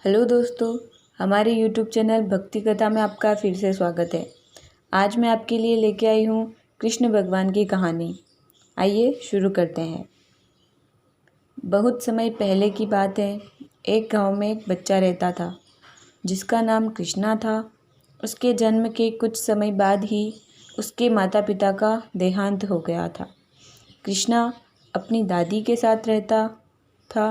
Hello दोस्तों, हमारे YouTube channel भक्ति कथा में आपका फिर से स्वागत है। आज मैं आपके लिए लेके आई हूँ कृष्ण भगवान की कहानी। आइए शुरू करते हैं। बहुत समय पहले की बात है। एक गांव में एक बच्चा रहता था जिसका नाम कृष्णा था। उसके जन्म के कुछ समय बाद ही उसके माता पिता का देहांत हो गया था। कृष्णा अपनी दादी के साथ रहता था।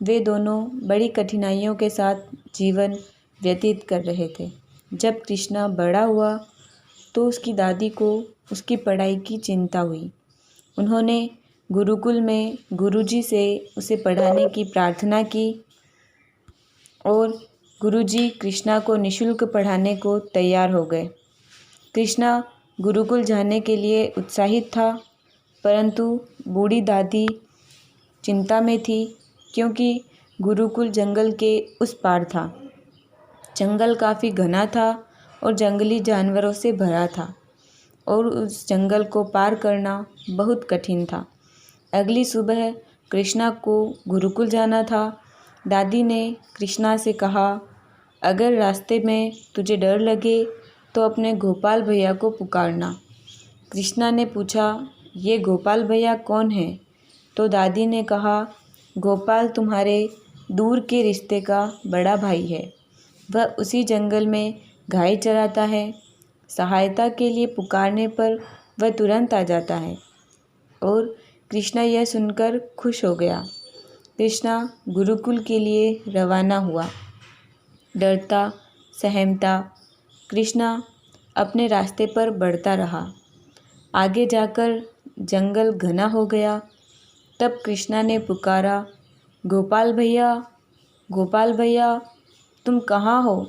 वे दोनों बड़ी कठिनाइयों के साथ जीवन व्यतीत कर रहे थे। जब कृष्णा बड़ा हुआ तो उसकी दादी को उसकी पढ़ाई की चिंता हुई। उन्होंने गुरुकुल में गुरुजी से उसे पढ़ाने की प्रार्थना की और गुरुजी कृष्णा को निःशुल्क पढ़ाने को तैयार हो गए। कृष्णा गुरुकुल जाने के लिए उत्साहित था, परंतु बूढ़ी दादी चिंता में थी क्योंकि गुरुकुल जंगल के उस पार था। जंगल काफ़ी घना था और जंगली जानवरों से भरा था और उस जंगल को पार करना बहुत कठिन था। अगली सुबह कृष्णा को गुरुकुल जाना था। दादी ने कृष्णा से कहा, अगर रास्ते में तुझे डर लगे तो अपने गोपाल भैया को पुकारना। कृष्णा ने पूछा, ये गोपाल भैया कौन है? तो दादी ने कहा, गोपाल तुम्हारे दूर के रिश्ते का बड़ा भाई है। वह उसी जंगल में गाय चराता है। सहायता के लिए पुकारने पर वह तुरंत आ जाता है। और कृष्णा यह सुनकर खुश हो गया। कृष्णा गुरुकुल के लिए रवाना हुआ। डरता सहमता कृष्णा अपने रास्ते पर बढ़ता रहा। आगे जाकर जंगल घना हो गया। तब कृष्णा ने पुकारा, गोपाल भैया, गोपाल भैया, तुम कहाँ हो?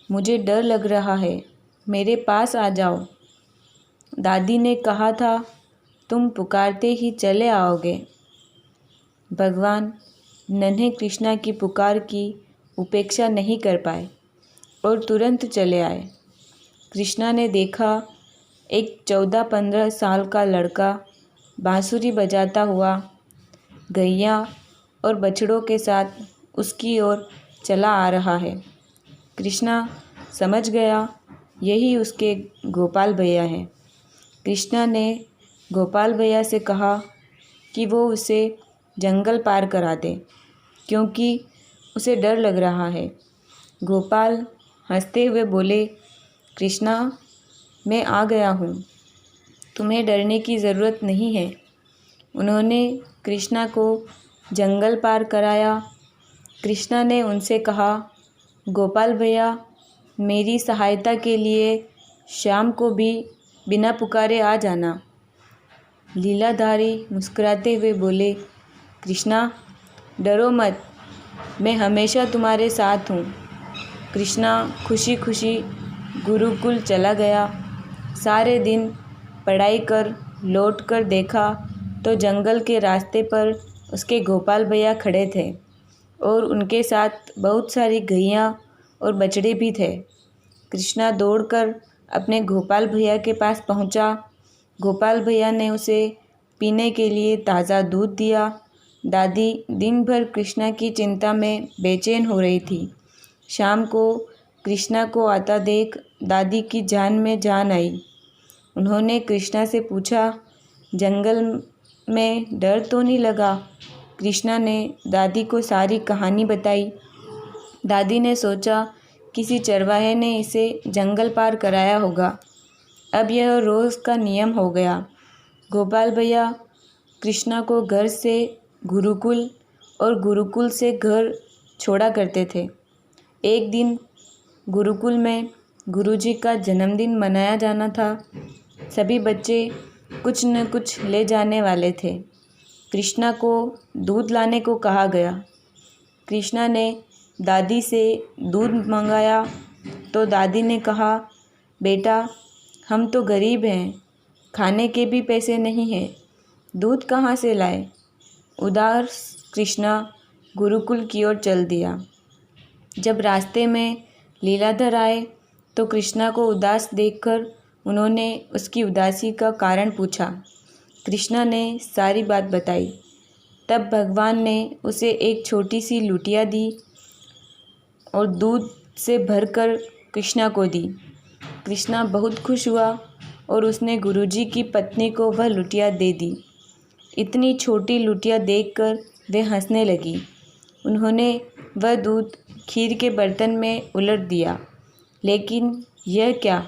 मुझे डर लग रहा है, मेरे पास आ जाओ। दादी ने कहा था, तुम पुकारते ही चले आओगे। भगवान नन्हे कृष्णा की पुकार की उपेक्षा नहीं कर पाए और तुरंत चले आए। कृष्णा ने देखा एक 14-15 साल का लड़का बांसुरी बजाता हुआ गैया और बछड़ों के साथ उसकी ओर चला आ रहा है। कृष्णा समझ गया यही उसके गोपाल भैया हैं। कृष्णा ने गोपाल भैया से कहा कि वो उसे जंगल पार करा दे क्योंकि उसे डर लग रहा है। गोपाल हंसते हुए बोले, कृष्णा, मैं आ गया हूँ, तुम्हें डरने की ज़रूरत नहीं है। उन्होंने कृष्णा को जंगल पार कराया। कृष्णा ने उनसे कहा, गोपाल भैया, मेरी सहायता के लिए शाम को भी बिना पुकारे आ जाना। लीलाधारी मुस्कुराते हुए बोले, कृष्णा, डरो मत, मैं हमेशा तुम्हारे साथ हूँ। कृष्णा खुशी खुशी गुरुकुल चला गया। सारे दिन पढ़ाई कर लौटकर देखा तो जंगल के रास्ते पर उसके गोपाल भैया खड़े थे और उनके साथ बहुत सारी गैया और बछड़े भी थे। कृष्णा दौड़कर अपने गोपाल भैया के पास पहुंचा। गोपाल भैया ने उसे पीने के लिए ताज़ा दूध दिया। दादी दिन भर कृष्णा की चिंता में बेचैन हो रही थी। शाम को कृष्णा को आता देख दादी की जान में जान आई। उन्होंने कृष्णा से पूछा, जंगल में डर तो नहीं लगा? कृष्णा ने दादी को सारी कहानी बताई। दादी ने सोचा किसी चरवाहे ने इसे जंगल पार कराया होगा। अब यह रोज़ का नियम हो गया। गोपाल भैया कृष्णा को घर से गुरुकुल और गुरुकुल से घर छोड़ा करते थे। एक दिन गुरुकुल में गुरुजी का जन्मदिन मनाया जाना था। सभी बच्चे कुछ न कुछ ले जाने वाले थे। कृष्णा को दूध लाने को कहा गया। कृष्णा ने दादी से दूध मंगाया तो दादी ने कहा, बेटा, हम तो गरीब हैं, खाने के भी पैसे नहीं हैं, दूध कहाँ से लाए? उदास कृष्णा गुरुकुल की ओर चल दिया। जब रास्ते में लीलाधर आए तो कृष्णा को उदास देखकर उन्होंने उसकी उदासी का कारण पूछा। कृष्णा ने सारी बात बताई। तब भगवान ने उसे एक छोटी सी लुटिया दी। और दूध से भरकर कृष्णा को दी। कृष्णा बहुत खुश हुआ और उसने गुरुजी की पत्नी को वह लुटिया दे दी। इतनी छोटी लुटिया देखकर वे हंसने लगी। उन्होंने वह दूध खीर के बर्तन में उलट दिया, लेकिन यह क्या,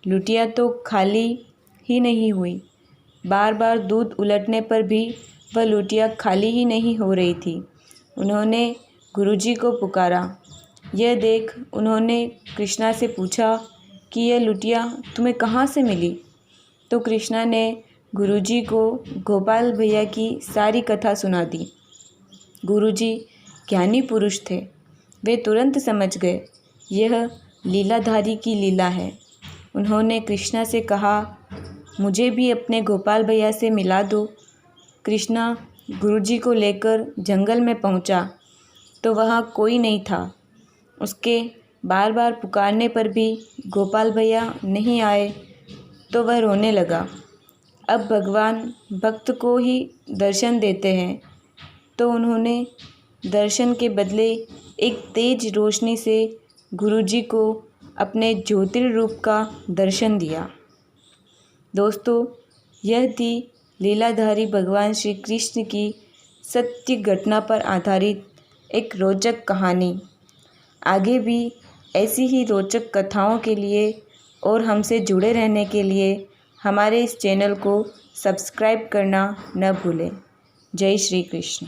लुटिया तो खाली ही नहीं हुई। बार बार दूध उलटने पर भी वह लुटिया खाली ही नहीं हो रही थी। उन्होंने गुरुजी को पुकारा। यह देख उन्होंने कृष्णा से पूछा कि यह लुटिया तुम्हें कहाँ से मिली। तो कृष्णा ने गुरुजी को गोपाल भैया की सारी कथा सुना दी। गुरुजी ज्ञानी पुरुष थे। वे तुरंत समझ गए यह लीलाधारी की लीला है। उन्होंने कृष्णा से कहा, मुझे भी अपने गोपाल भैया से मिला दो। कृष्णा गुरुजी को लेकर जंगल में पहुंचा तो वहाँ कोई नहीं था। उसके बार बार पुकारने पर भी गोपाल भैया नहीं आए तो वह रोने लगा। अब भगवान भक्त को ही दर्शन देते हैं, तो उन्होंने दर्शन के बदले एक तेज रोशनी से गुरुजी को अपने ज्योतिर्रूप का दर्शन दिया। दोस्तों, यह थी लीलाधारी भगवान श्री कृष्ण की सत्य घटना पर आधारित एक रोचक कहानी। आगे भी ऐसी ही रोचक कथाओं के लिए और हमसे जुड़े रहने के लिए हमारे इस चैनल को सब्सक्राइब करना न भूलें। जय श्री कृष्ण।